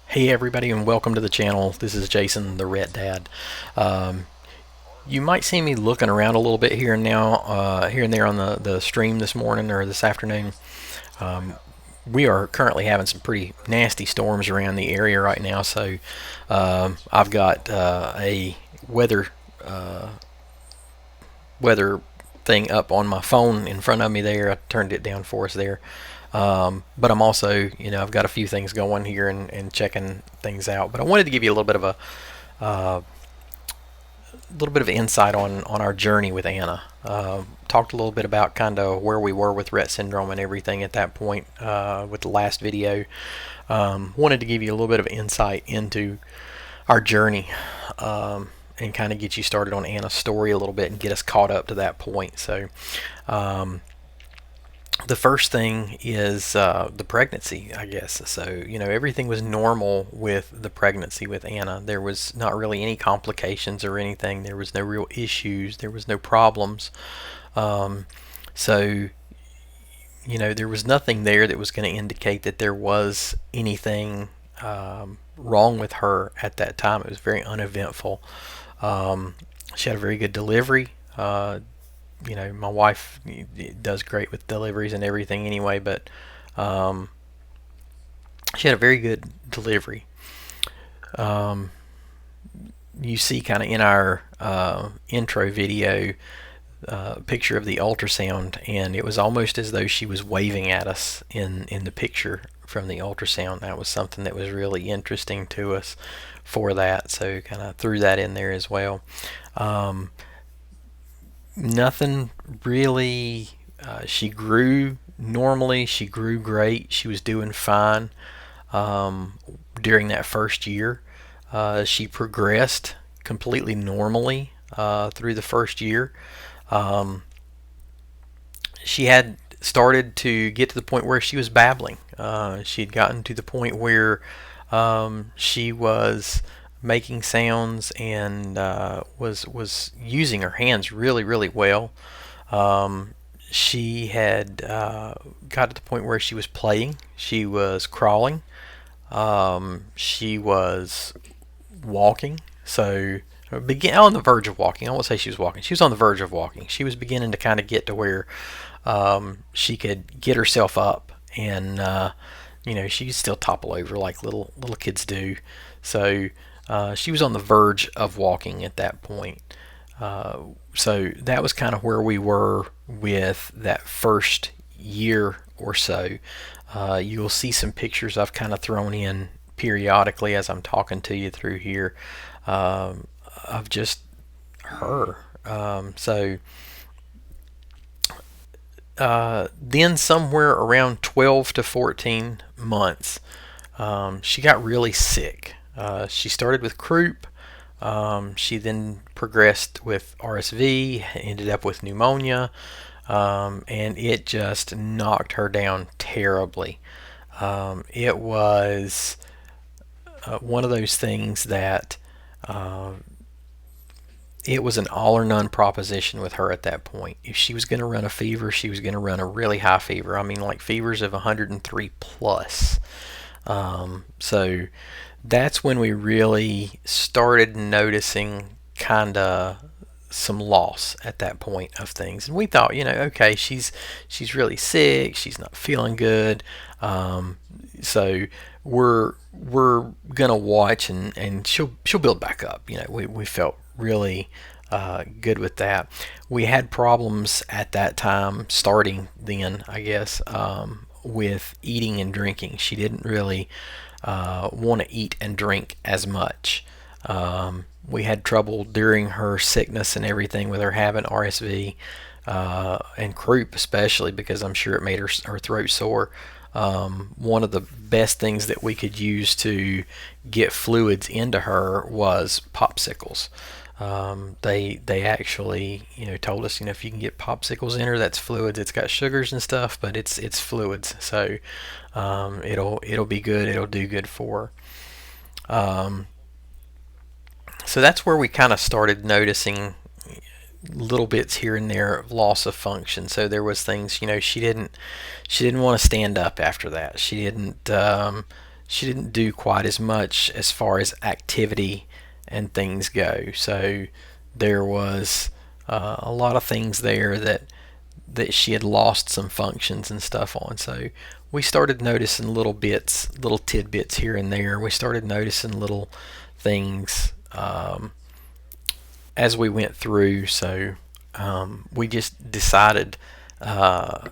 Hey everybody, and welcome to the channel. This is Jason, the Rett Dad. You might see me looking around a little bit here and here and there on the stream this morning or this afternoon. We are currently having some pretty nasty storms around the area right now, so I've got a weather thing up on my phone in front of me there. I turned it down for us there. But I'm also, I've got a few things going here and checking things out. But I wanted to give you a little bit of insight on our journey with Anna. Talked a little bit about kind of where we were with Rett syndrome and everything at that point with the last video. Wanted to give you a little bit of insight into our journey and kind of get you started on Anna's story a little bit and get us caught up to that point. So the first thing is the pregnancy, I guess. So, everything was normal with the pregnancy with Anna. There was not really any complications or anything. There was no real issues. There was no problems. So, there was nothing there that was going to indicate that there was anything wrong with her at that time. It was very uneventful. She had a very good delivery. My wife does great with deliveries and everything anyway, but she had a very good delivery. You see kind of in our intro video picture of the ultrasound, and it was almost as though she was waving at us in the picture from the ultrasound. That was something that was really interesting to us for that, so kind of threw that in there as well. Nothing really. She grew normally. She grew great. She was doing fine during that first year. She progressed completely normally through the first year. She had started to get to the point where she was babbling. She had gotten to the point where she was making sounds and was using her hands really, really well. She had got to the point where she was playing. She was crawling. She was walking. So begin on the verge of walking. I won't say she was walking. She was on the verge of walking. She was beginning to kind of get to where she could get herself up, and she could still topple over like little kids do. So she was on the verge of walking at that point. So that was kind of where we were with that first year or so. You'll see some pictures I've kind of thrown in periodically as I'm talking to you through here of just her. Then somewhere around 12 to 14 months, she got really sick. She started with croup. She then progressed with RSV, ended up with pneumonia, and it just knocked her down terribly. It was one of those things that it was an all or none proposition with her at that point. If she was going to run a fever, she was going to run a really high fever. I mean, like fevers of 103 plus. So that's when we really started noticing kind of some loss at that point of things, and we thought, okay, she's really sick, she's not feeling good, so we're gonna watch and she'll build back up. We felt really good with that. We had problems at that time, starting then, I guess, with eating and drinking. She didn't really want to eat and drink as much. We had trouble during her sickness and everything with her having RSV and croup, especially because I'm sure it made her throat sore. One of the best things that we could use to get fluids into her was popsicles. They actually told us, if you can get popsicles in her, that's fluids. It's got sugars and stuff, but it's fluids, so it'll be good. It'll do good for her. So that's where we kind of started noticing little bits here and there of loss of function. So there was things, she didn't want to stand up after that. She didn't she didn't do quite as much as far as activity and things go. So there was a lot of things there that she had lost some functions and stuff on. So we started noticing little bits, little tidbits here and there. We started noticing little things as we went through. So we just decided, we'll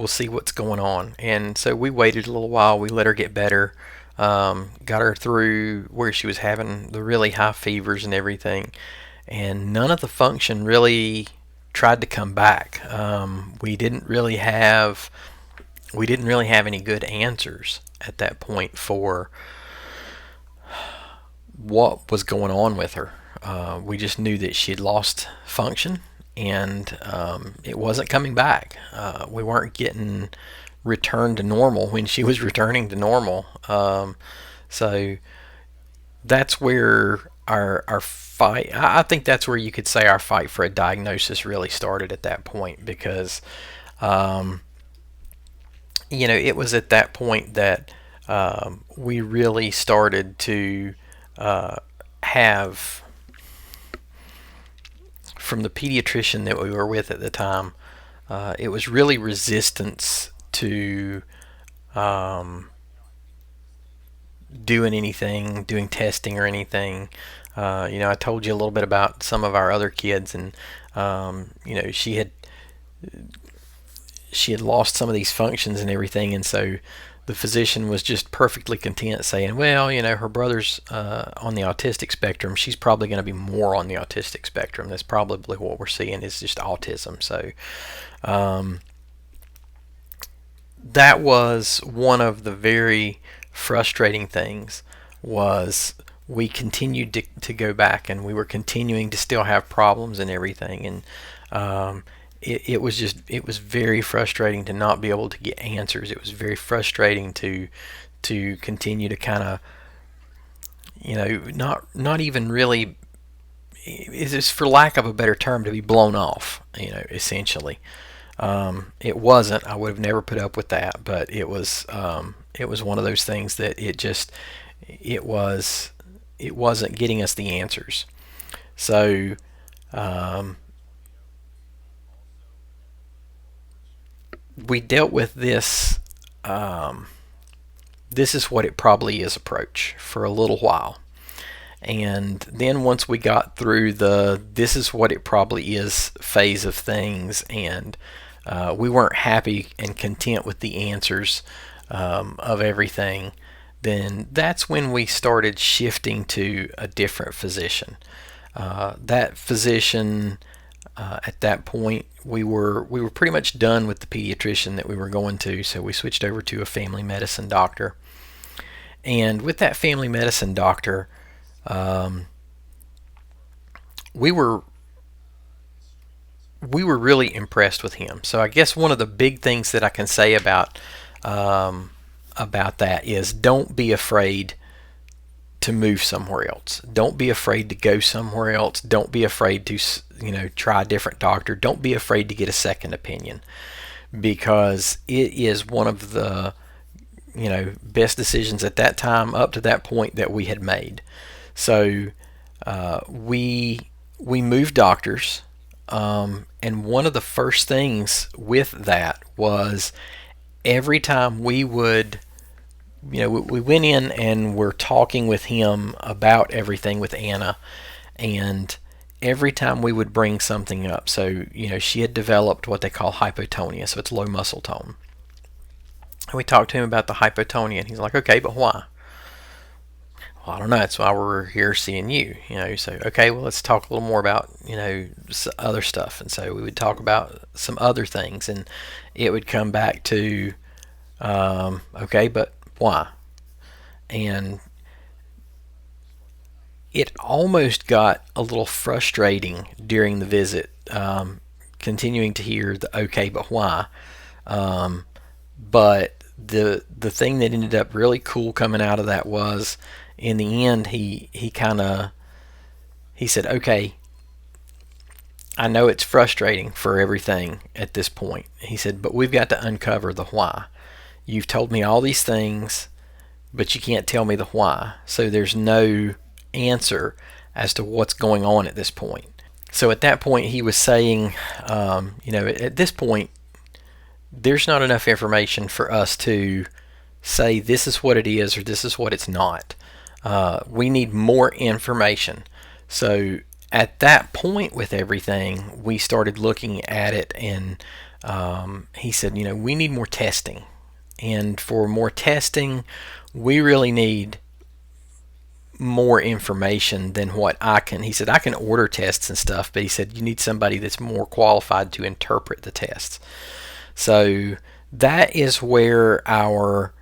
see what's going on. And so we waited a little while. We let her get better. Got her through where she was having the really high fevers and everything, and none of the function really tried to come back. We didn't really have any good answers at that point for what was going on with her. We just knew that she had lost function, and it wasn't coming back. We weren't getting returned to normal when she was returning to normal. So that's where our fight. I think that's where you could say our fight for a diagnosis really started at that point, because it was at that point that we really started to have, from the pediatrician that we were with at the time, it was really resistance to doing testing or anything. I told you a little bit about some of our other kids, and she had lost some of these functions and everything, and so the physician was just perfectly content saying, well, her brother's on the autistic spectrum. She's probably going to be more on the autistic spectrum. That's probably what we're seeing, is just autism. So that was one of the very frustrating things. Was we continued to go back, and we were continuing to still have problems and everything, and it was very frustrating to not be able to get answers. It was very frustrating to continue to kind of, not even really, is this, for lack of a better term, to be blown off, essentially. It wasn't. I would have never put up with that, but it was one of those things that it wasn't getting us the answers. So we dealt with this. This is what it probably is approach for a little while. And then once we got through the this is what it probably is phase of things, and we weren't happy and content with the answers of everything, then that's when we started shifting to a different physician. That physician, at that point, we were pretty much done with the pediatrician that we were going to, so we switched over to a family medicine doctor. And with that family medicine doctor, we were really impressed with him. So I guess one of the big things that I can say about that is, don't be afraid to move somewhere else. Don't be afraid to go somewhere else. Don't be afraid to try a different doctor. Don't be afraid to get a second opinion, because it is one of the best decisions at that time, up to that point, that we had made. So we moved doctors, and one of the first things with that was, every time we would, we went in and we're talking with him about everything with Anna, and every time we would bring something up, so she had developed what they call hypotonia, so it's low muscle tone. And we talked to him about the hypotonia, and he's like, okay, but why? Well, I don't know. That's why we're here seeing you. So okay, well, let's talk a little more about other stuff. And so we would talk about some other things, and it would come back to okay, but why? And it almost got a little frustrating during the visit, continuing to hear the okay, but why? But the thing that ended up really cool coming out of that was, in the end, he said, okay, I know it's frustrating for everything at this point. He said, but we've got to uncover the why. You've told me all these things. but you can't tell me the why. So there's no answer as to what's going on at this point. So at that point, he was saying, at this point, there's not enough information for us to say this is what it is or this is what it's not. We need more information. So at that point with everything, we started looking at it, and he said, we need more testing. And for more testing, we really need more information than what I can. He said, I can order tests and stuff, but he said, you need somebody that's more qualified to interpret the tests. So that is where our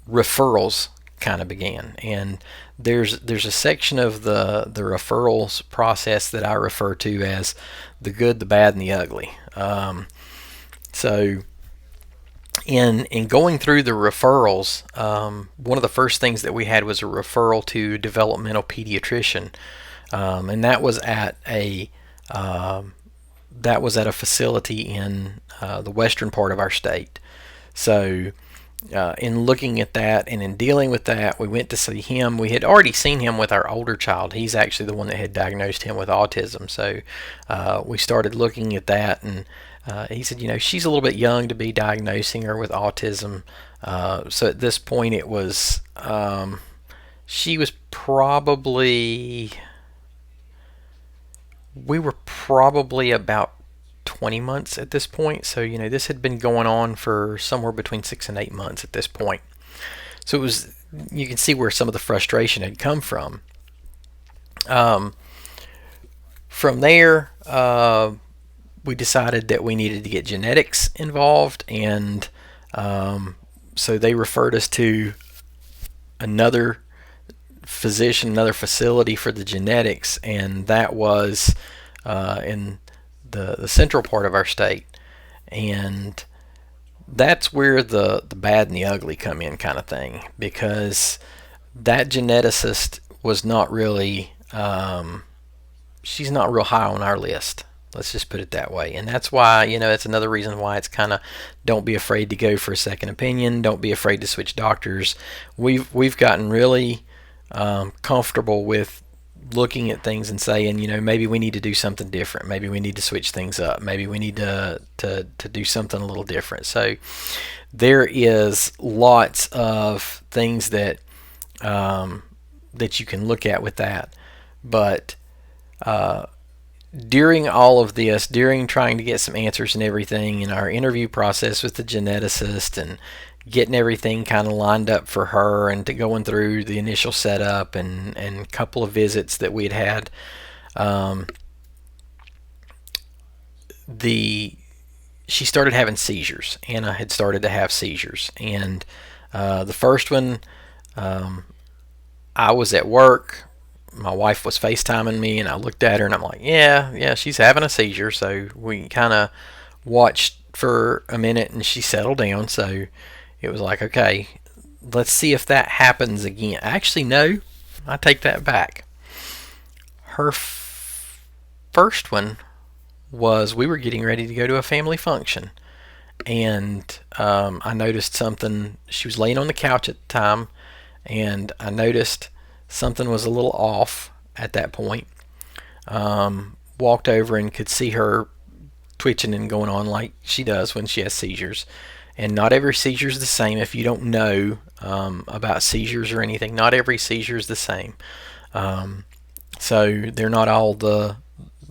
referrals kind of began. And there's a section of the referrals process that I refer to as the good, the bad, and the ugly. So in going through the referrals, one of the first things that we had was a referral to a developmental pediatrician, and that was at a facility in the western part of our state. So in looking at that and in dealing with that, we went to see him. We had already seen him with our older child. He's actually the one that had diagnosed him with autism. So we started looking at that, and he said, she's a little bit young to be diagnosing her with autism. So at this point, it was we were probably about 20 months at this point. So, this had been going on for somewhere between 6 and 8 months at this point. So it was, you can see where some of the frustration had come from. From there, we decided that we needed to get genetics involved, and so they referred us to another physician, another facility for the genetics, and that was in the central part of our state. And that's where the bad and the ugly come in, kind of thing, because that geneticist was not really, she's not real high on our list. Let's just put it that way. And that's why, it's another reason why it's kind of, don't be afraid to go for a second opinion. Don't be afraid to switch doctors. We've gotten really comfortable with looking at things and saying, maybe we need to do something different. Maybe we need to switch things up. Maybe we need to do something a little different. So there is lots of things that that you can look at with that. But during all of this, during trying to get some answers and everything in our interview process with the geneticist and getting everything kind of lined up for her and to going through the initial setup and a couple of visits that we had, she started having seizures. Anna had started to have seizures. And the first one, I was at work. My wife was FaceTiming me, and I looked at her, and I'm like, yeah, she's having a seizure. So we kind of watched for a minute, and she settled down. So it was like, okay, let's see if that happens again. Actually, no, I take that back. Her first one was, we were getting ready to go to a family function, and I noticed something. She was laying on the couch at the time, and I noticed something was a little off at that point. Walked over and could see her twitching and going on like she does when she has seizures. And not every seizure is the same. If you don't know about seizures or anything, not every seizure is the same. So they're not all the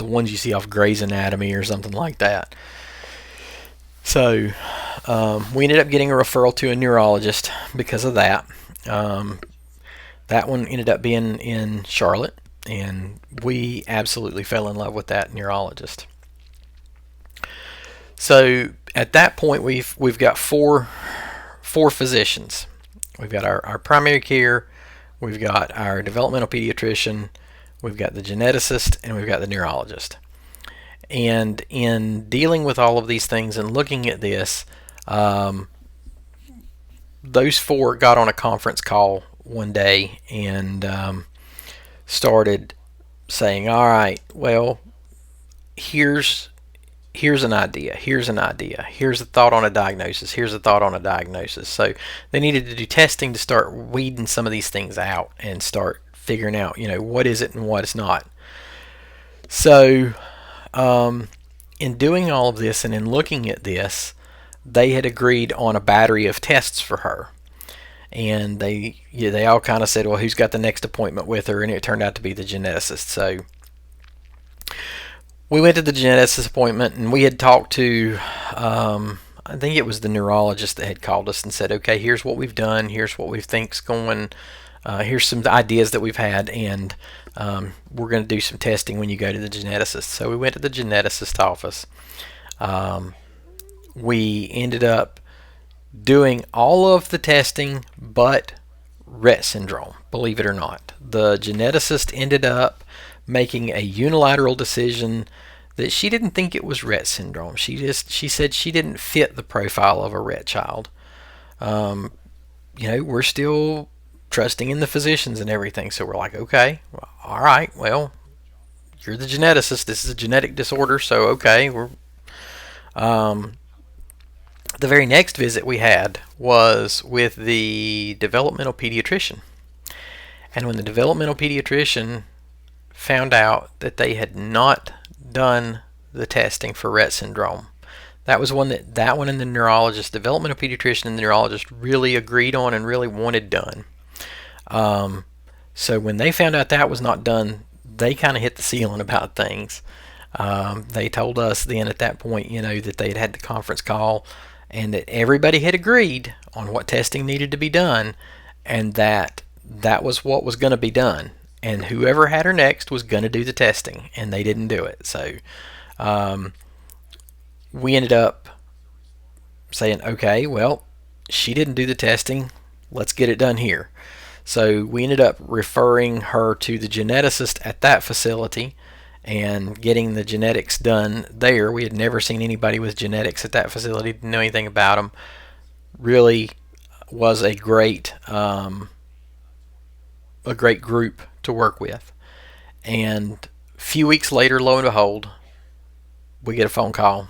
ones you see off Grey's Anatomy or something like that. So we ended up getting a referral to a neurologist because of that. That one ended up being in Charlotte, and we absolutely fell in love with that neurologist. So at that point, we've got four physicians. We've got our primary care, we've got our developmental pediatrician, we've got the geneticist, and we've got the neurologist. And in dealing with all of these things and looking at this, those four got on a conference call one day and started saying, all right, well, here's here's an idea, here's an idea, here's a thought on a diagnosis, here's a thought on a diagnosis. So they needed to do testing to start weeding some of these things out and start figuring out, what is it and what it's not. So, in doing all of this and in looking at this, they had agreed on a battery of tests for her. And they all kind of said, well, who's got the next appointment with her? And it turned out to be the geneticist. So we went to the geneticist appointment, and we had talked to, I think it was the neurologist that had called us and said, okay, here's what we've done, here's what we think's going, here's some ideas that we've had, and we're going to do some testing when you go to the geneticist. So we went to the geneticist office. We ended up doing all of the testing but Rett syndrome, believe it or not. The geneticist ended up making a unilateral decision that she didn't think it was Rett syndrome. She said she didn't fit the profile of a Rett child. We're still trusting in the physicians and everything, so we're like, okay, well, all right, well, you're the geneticist. This is a genetic disorder, so okay. The very next visit we had was with the developmental pediatrician. And when the developmental pediatrician found out that they had not done the testing for Rett syndrome, that one and the neurologist, developmental pediatrician and the neurologist really agreed on and really wanted done. So when they found out that was not done, they kind of hit the ceiling about things. They told us then at that point, that they had had the conference call and that everybody had agreed on what testing needed to be done, and that was what was going to be done. And whoever had her next was going to do the testing, and they didn't do it. So we ended up saying, okay, well, she didn't do the testing. Let's get it done here. So we ended up referring her to the geneticist at that facility and getting the genetics done there. We had never seen anybody with genetics at that facility, didn't know anything about them. Really was a great group to work with. And a few weeks later, lo and behold, we get a phone call.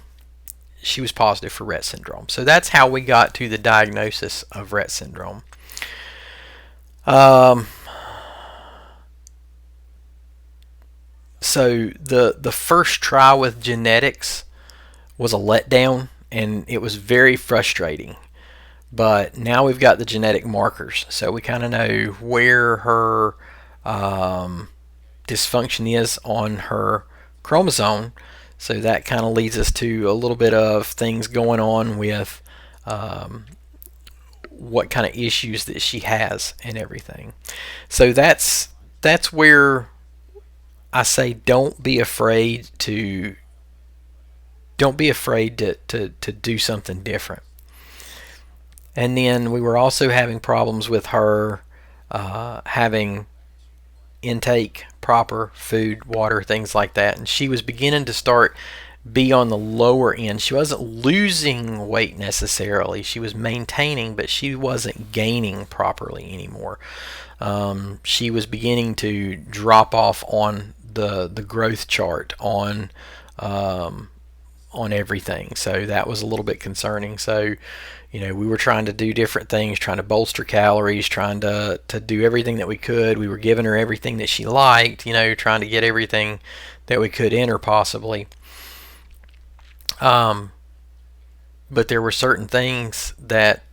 She was positive for Rett syndrome. So that's how we got to the diagnosis of Rett syndrome. So the first try with genetics was a letdown, and it was very frustrating. But now we've got the genetic markers, so we kind of know where her dysfunction is on her chromosome. So that kind of leads us to a little bit of things going on with what kind of issues that she has and everything. So that's where I say don't be afraid to do something different. And then we were also having problems with her having intake, proper food, water, things like that. And she was beginning to start be on the lower end. She wasn't losing weight necessarily. She was maintaining, but she wasn't gaining properly anymore. She was beginning to drop off on the growth chart on everything. So that was a little bit concerning. So we were trying to do different things, trying to bolster calories, trying to do everything that we could. We were giving her everything that she liked, trying to get everything that we could in her possibly. But there were certain things that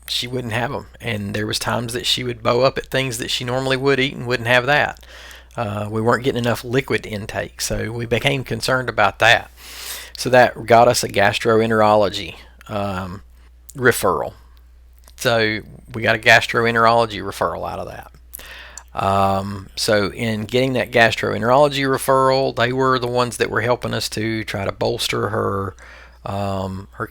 she wouldn't have them. And there was times that she would bow up at things that she normally would eat and wouldn't have that. We weren't getting enough liquid intake, so we became concerned about that. So that got us a gastroenterology referral. So we got a gastroenterology referral out of that. So in getting that gastroenterology referral, they were the ones that were helping us to try to bolster her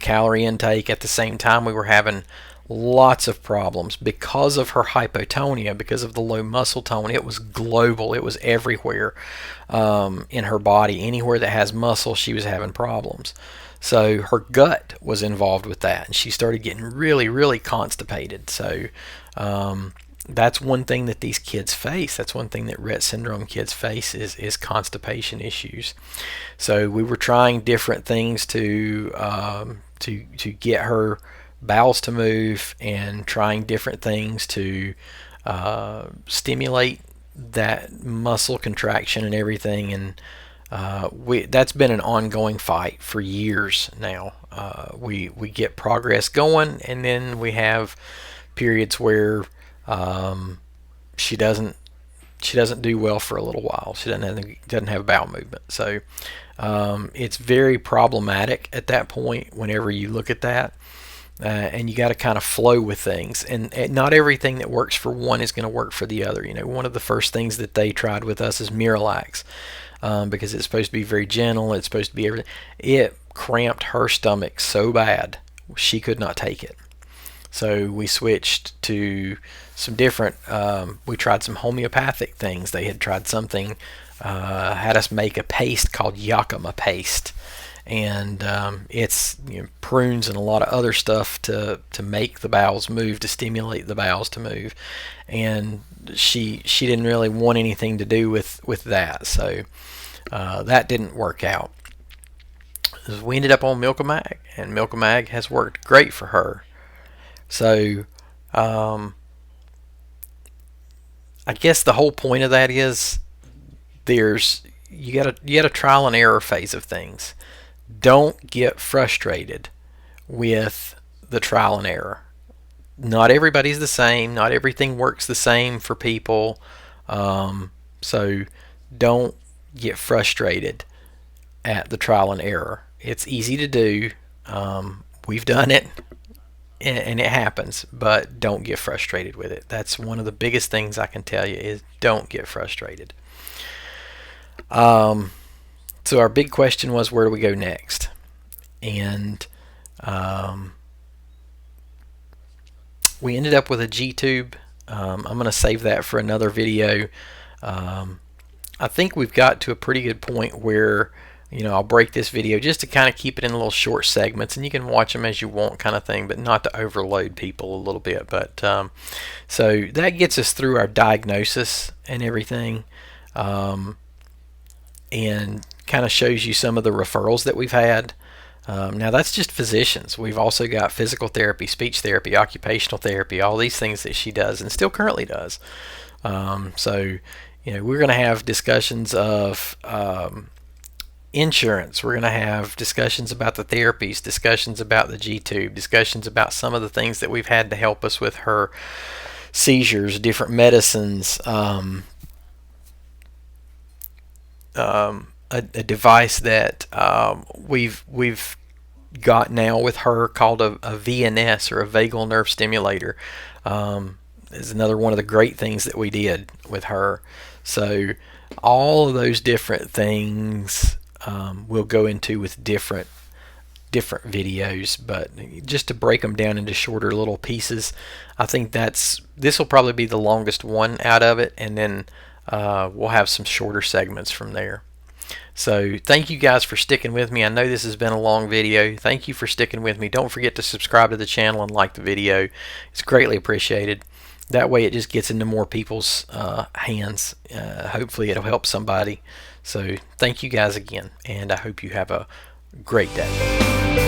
calorie intake. At the same time, we were having lots of problems because of her hypotonia, because of the low muscle tone. It was global. It was everywhere in her body. Anywhere that has muscle, she was having problems. So her gut was involved with that, and she started getting really, really constipated. So that's one thing that these kids face. That's one thing that Rett syndrome kids face is constipation issues. So we were trying different things to get her bowels to move, and trying different things to stimulate that muscle contraction and everything. And that's been an ongoing fight for years now. We get progress going, and then we have periods where she doesn't do well for a little while. She doesn't have bowel movement. So it's very problematic at that point whenever you look at that. And you got to kind of flow with things, and not everything that works for one is going to work for the other. One of the first things that they tried with us is Miralax, because it's supposed to be very gentle. It's supposed to be everything. It cramped her stomach so bad she could not take it. So we switched to some different. We tried some homeopathic things. They had tried something, had us make a paste called Yakima paste, and it's prunes and a lot of other stuff to make the bowels move, to stimulate the bowels to move. And she didn't really want anything to do with that, so that didn't work out. We ended up on Milkamag, and Milkamag has worked great for her. So I guess the whole point of that is you got a trial and error phase of things. Don't get frustrated with the trial and error. Not everybody's the same. Not everything works the same for people. So don't get frustrated at the trial and error. It's easy to do. We've done it, and it happens, but don't get frustrated with it. That's one of the biggest things I can tell you, is don't get frustrated. So our big question was, where do we go next? And we ended up with a G-tube. I'm going to save that for another video. I think we've got to a pretty good point where I'll break this video just to kind of keep it in little short segments, and you can watch them as you want, kind of thing, but not to overload people a little bit. But so that gets us through our diagnosis and everything, and kind of shows you some of the referrals that we've had. Now that's just physicians. We've also got physical therapy, speech therapy, occupational therapy, all these things that she does and still currently does. So we're going to have discussions of insurance. We're going to have discussions about the therapies, discussions about the G-tube, discussions about some of the things that we've had to help us with her seizures, different medicines, a device that we've got now with her called a VNS, or a vagal nerve stimulator. Is another one of the great things that we did with her. So all of those different things we'll go into with different videos, but just to break them down into shorter little pieces, I think this will probably be the longest one out of it, and then we'll have some shorter segments from there. So thank you guys for sticking with me. I know this has been a long video. Thank you for sticking with me. Don't forget to subscribe to the channel and like the video. It's greatly appreciated. That way it just gets into more people's hands. Hopefully it'll help somebody. So thank you guys again, and I hope you have a great day.